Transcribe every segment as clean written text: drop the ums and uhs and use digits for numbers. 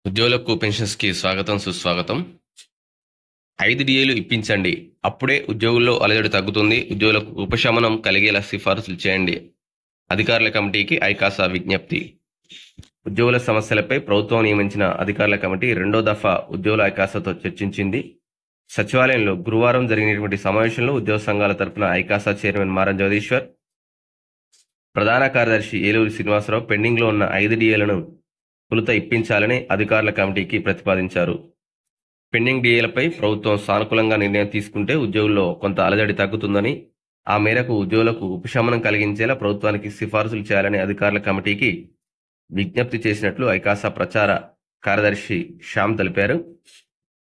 ఉద్యోగులకు పెన్షన్స్కి స్వాగతం సుస్వాగతం. 5 డిఏలు ఇప్పించండి, అప్పుడే ఉద్యోగుల్లో అలజడి తగ్గుతుంది, ఉద్యోగులకు ఉపశమనం కలిగేలా సిఫారసులు చేయండి. అధికారుల కమిటీకి ఐకాసా విజ్ఞప్తి. ఉద్యోగుల సమస్యలపై ప్రభుత్వం నియమించిన అధికారుల కమిటీ రెండో దఫా ఉద్యోగుల ఐకాసాతో చర్చించింది. సచివాలయంలో గురువారం జరిగినటువంటి సమావేశంలో ఉద్యోగ సంఘాల తరపున ఐకాసా చైర్మన్ మారం జగదీశ్వర్, ప్రధాన కార్యదర్శి ఏలూరి శ్రీనివాసరావు పెండింగ్లో ఉన్న 5 డిఏలను తొలుత ఇప్పించాలని అధికారుల కమిటీకి ప్రతిపాదించారు. పెండింగ్ డిఏలపై ప్రభుత్వం సానుకూలంగా నిర్ణయం తీసుకుంటే ఉద్యోగుల్లో కొంత అలజడి తగ్గుతుందని, ఆ మేరకు ఉద్యోగులకు ఉపశమనం కలిగించేలా ప్రభుత్వానికి సిఫారసులు చేయాలని అధికారుల కమిటీకి విజ్ఞప్తి చేసినట్లు ఐకాసా ప్రచార కార్యదర్శి శ్యామ్ తెలిపారు.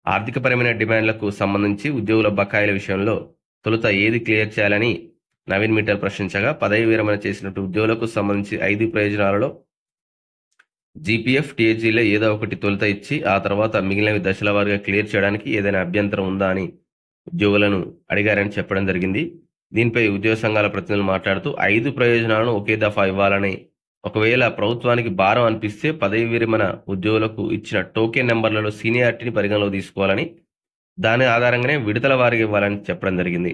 ఆర్థికపరమైన డిమాండ్లకు సంబంధించి ఉద్యోగుల బకాయిల విషయంలో తొలుత ఏది క్లియర్ చేయాలని నవీన్ మిట్టల్ ప్రశ్నించగా, పదవి విరమణ చేసినట్టు ఉద్యోగులకు సంబంధించి 5 ప్రయోజనాలలో జీపీఎఫ్, టీఏజీలో ఏదో ఒకటి తొలుత ఇచ్చి ఆ తర్వాత మిగిలినవి దశల వారీగా క్లియర్ చేయడానికి ఏదైనా అభ్యంతరం ఉందా అని ఉద్యోగులను అడిగారని చెప్పడం జరిగింది. దీనిపై ఉద్యోగ సంఘాల ప్రతినిధులు మాట్లాడుతూ 5 ప్రయోజనాలను ఒకే దఫా ఇవ్వాలని, ఒకవేళ ప్రభుత్వానికి భారం అనిపిస్తే పదవి విరమణ ఉద్యోగులకు ఇచ్చిన టోకెన్ నెంబర్లలో సీనియారిటీని పరిగణలోకి తీసుకోవాలని, దాని ఆధారంగానే విడతల వారీగా ఇవ్వాలని చెప్పడం జరిగింది.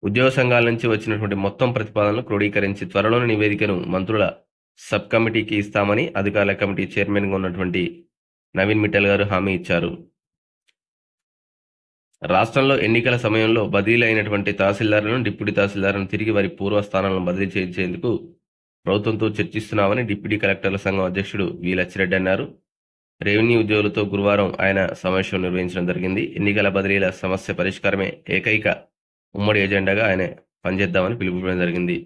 ఉద్యోగ సంఘాల నుంచి వచ్చినటువంటి మొత్తం ప్రతిపాదనలు క్రోడీకరించి త్వరలోని నివేదికను మంత్రుల సబ్ కమిటీకి ఇస్తామని అధికారుల కమిటీ చైర్మన్గా ఉన్నటువంటి నవీన్ మిట్టల్ గారు హామీ ఇచ్చారు. రాష్ట్రంలో ఎన్నికల సమయంలో బదిలీ అయినటువంటి తహసీల్దారులను, డిప్యూటీ తహసీల్దారులను తిరిగి వారి పూర్వ స్థానాలను బదిలీ చేయించేందుకు ప్రభుత్వంతో చర్చిస్తున్నామని డిప్యూటీ కలెక్టర్ల సంఘం అధ్యక్షుడు వి లచ్చిరెడ్డి అన్నారు. రెవెన్యూ ఉద్యోగులతో గురువారం ఆయన సమావేశం నిర్వహించడం జరిగింది. ఎన్నికల బదిలీల సమస్య పరిష్కారమే ఏకైక ఉమ్మడి ఎజెండాగా ఆయన పనిచేద్దామని పిలుపుకోవడం జరిగింది.